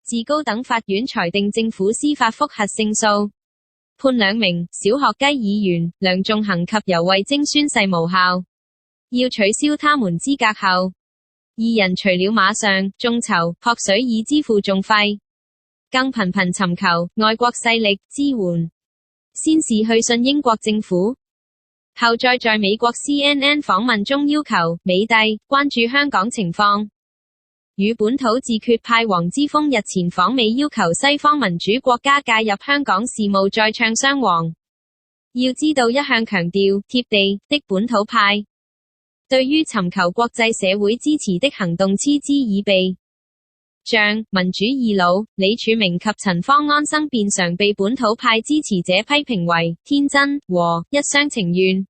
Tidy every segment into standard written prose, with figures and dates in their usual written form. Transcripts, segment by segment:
自高等法院裁定政府司法覆核勝訴，判兩名小學雞議員梁頌恆及游蕙禎宣誓無效，要取消他們資格後，二人除了馬上眾籌撲水以支付訟費，更頻頻尋求外國勢力支援，先是去信英國政府，後再在美國 CNN 訪問中要求美帝關注香港情況。與本土自決派黃之鋒日前訪美要求西方民主國家介入香港事務再唱雙簧。要知道一向強調貼地的本土派，對於尋求國際社會支持的行動嗤之以鼻。像民主二老李柱銘及陳方安生便常被本土派支持者批評為天真和一廂情願，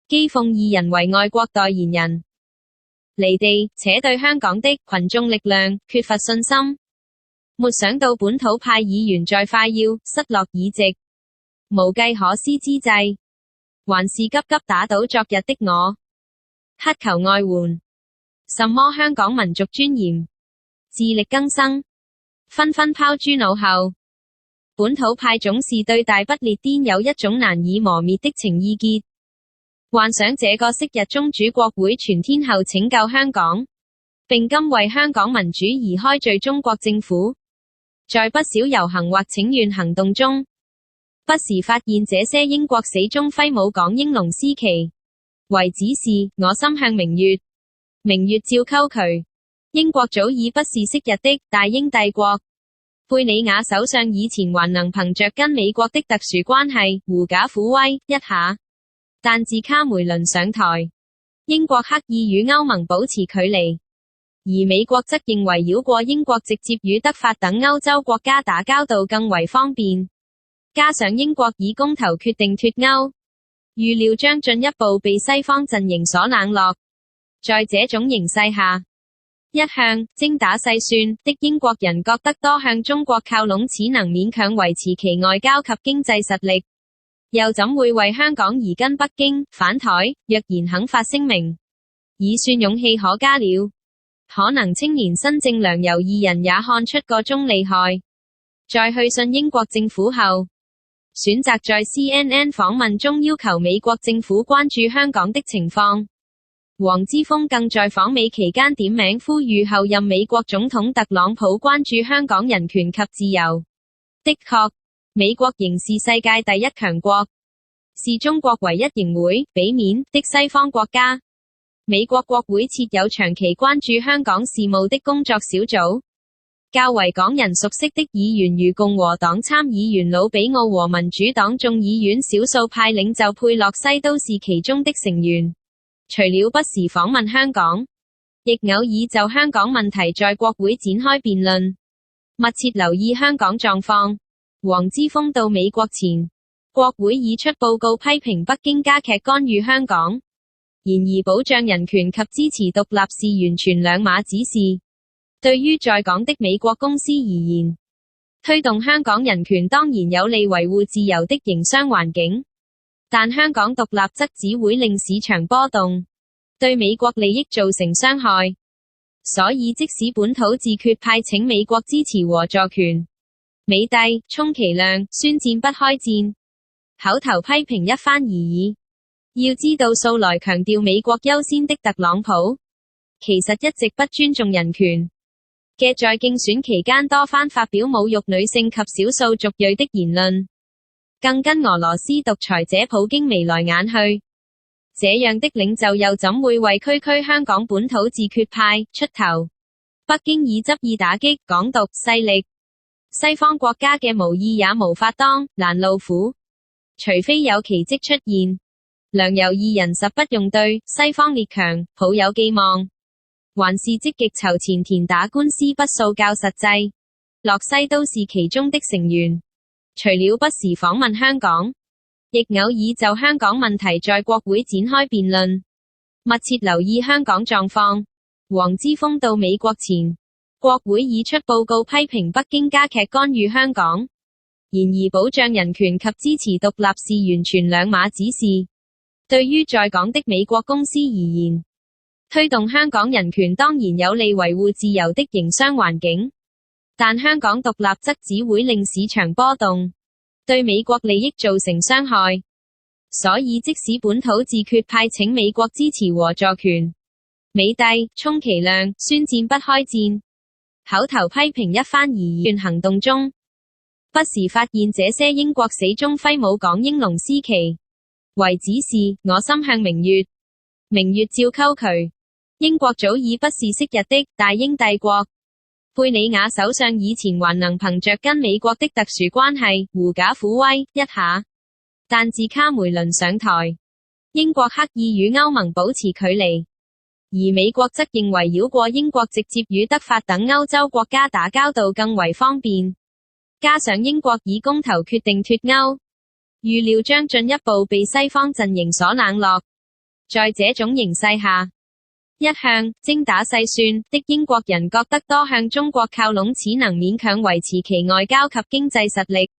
譏諷二人為外國代言人，離地且對香港的群眾力量缺乏信心。沒想到本土派議員在快要失落議席、無計可施之際，還是急急打倒昨日的我，乞求外援。什麼香港民族尊嚴、自力更生，紛紛拋諸腦後。本土派總是對大不列顛有一種難以磨滅的情意結，幻想這個昔日宗主國會全天候拯救香港，並甘為香港民主而開罪中國政府。在不少遊行或請願行動中，不時發現這些英國死忠揮舞港英龍獅旗，為指示我心向明月，明月照溝渠。英國早已不是昔日的大英帝國，貝理雅首相以前還能憑着跟美國的特殊關係狐假虎威一下，但自卡梅倫上台，英國刻意與歐盟保持距離，而美國則認為繞過英國直接與德法等歐洲國家打交道更為方便，加上英國以公投決定脫歐，預料將進一步被西方陣營所冷落。在這種形勢下，一向精打細算的英國人覺得多向中國靠攏只能勉強維持其外交及經濟實力，又怎會為香港而跟北京反台？若然肯發聲明，已算勇氣可嘉了。可能青年新政梁游二人也看出個中厲害，在去信英國政府後，選擇在 CNN 訪問中要求美國政府關注香港的情況。黃之鋒更在訪美期間點名呼籲後任美國總統特朗普關注香港人權及自由。的確，美國仍是世界第一強國，是中國唯一仍會俾面的西方國家。美國國會設有長期關注香港事務的工作小組，較為港人熟悉的議員如共和黨參議員魯比奧和民主黨眾議院少數派領袖佩洛西都是其中的成員。除了不時訪問香港，亦偶爾就香港問題在國會展開辯論，密切留意香港狀況。黃之鋒到美國前，國會已出報告批評北京加劇干預香港。然而保障人權及支持獨立是完全兩碼子事。對於在港的美國公司而言，推動香港人權當然有利維護自由的營商環境。但香港獨立則只會令市場波動，對美國利益造成傷害。所以即使本土自決派請美國支持和助權，美帝充其量宣戰不開戰，口頭批評一番而已。要知道素來強調美國優先的特朗普，其實一直不尊重人權嘅，在競選期間多番發表侮辱女性及少數族裔的言論。更跟俄羅斯獨裁者普京眉來眼去，這樣的領袖又怎會為區區香港本土自決派出頭？北京已執意打擊港獨勢力，西方國家嘅無意也無法當攔路虎，除非有奇蹟出現。梁游二人實不用對西方列強抱有寄望，還是積極籌錢填打官司筆數較實際。洛西都是其中的成員。除了不時訪問香港，亦偶爾就香港問題在國會展開辯論，密切留意香港狀況。黃之鋒到美國前，國會已出報告批評北京加劇干預香港。然而保障人權及支持獨立是完全兩碼子事。對於在港的美國公司而言，推動香港人權當然有利維護自由的營商環境。但香港獨立則只會令市場波動，對美國利益造成傷害。所以即使本土自決派請美國支持和助權，美帝充其量宣戰不開戰，口頭批評一番而言行動中，不時發現這些英國死忠揮舞港英龍獅旗，為指示我心向明月，明月照溝渠。英國早已不是昔日的大英帝國。貝理雅首相以前還能憑着跟美國的特殊關係狐假虎威一下，但自卡梅倫上台，英國刻意與歐盟保持距離，而美國則認為繞過英國直接與德法等歐洲國家打交道更為方便，加上英國以公投決定脫歐，預料將進一步被西方陣營所冷落。在這種形勢下，一向精打細算的英國人覺得多向中國靠攏只能勉強維持其外交及經濟實力。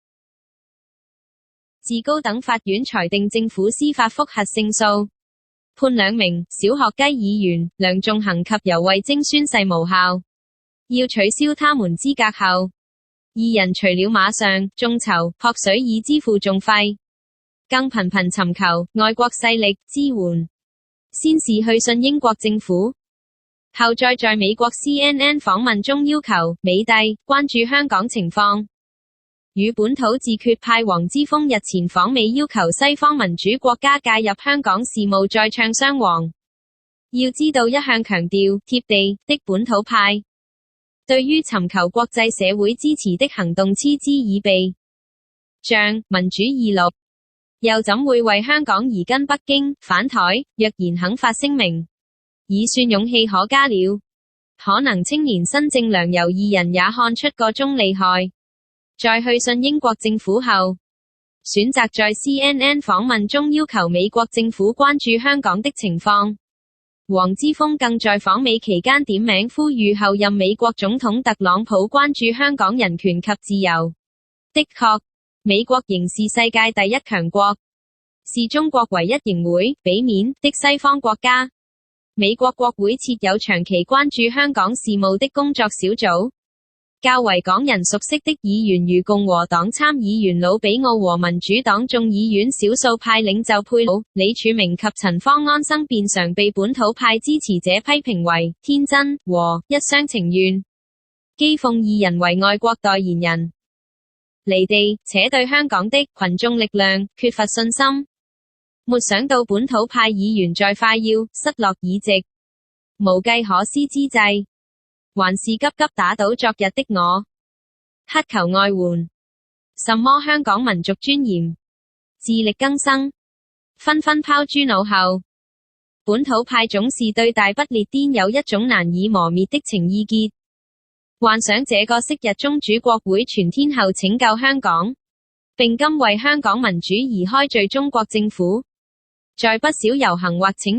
自高等法院裁定政府司法覆核勝訴，判兩名小學雞議員梁頌恆及游蕙禎宣誓無效，要取消他們資格後，二人除了馬上眾籌撲水以支付訟費，更頻頻尋求外國勢力支援。先是去信英國政府，後再在美國 CNN 訪問中要求美帝關注香港情況。與本土自決派黃之鋒日前訪美要求西方民主國家介入香港事務再唱雙簧。要知道一向強調貼地的本土派，對於尋求國際社會支持的行動嗤之以鼻。像民主二六，又怎會為香港而跟北京反台？若然肯發聲明，已算勇氣可嘉了。可能青年新政梁游二人也看出個中厲害，在去信英國政府後，選擇在 CNN 訪問中要求美國政府關注香港的情況。黃之鋒更在訪美期間點名呼籲後任美國總統特朗普關注香港人權及自由。的確，美國仍是世界第一強國，是中國唯一仍會俾面的西方國家。美國國會設有長期關注香港事務的工作小組，較為港人熟悉的議員如共和黨參議員魯比奧和民主黨眾議院少數派領袖佩魯、李柱銘及陳方安生便常被本土派支持者批評為天真和一廂情願，譏諷二人為外國代言人，離地且對香港的群眾力量缺乏信心。沒想到本土派議員在快要失落議席、無計可施之際，還是急急打倒昨日的我，乞求外援。什麼香港民族尊嚴、自力更生，紛紛拋諸腦後。本土派總是對大不列顛有一種難以磨滅的情意結，幻想這個昔日宗主國會全天候拯救香港，並甘為香港民主而開罪中國政府，在不少遊行或請願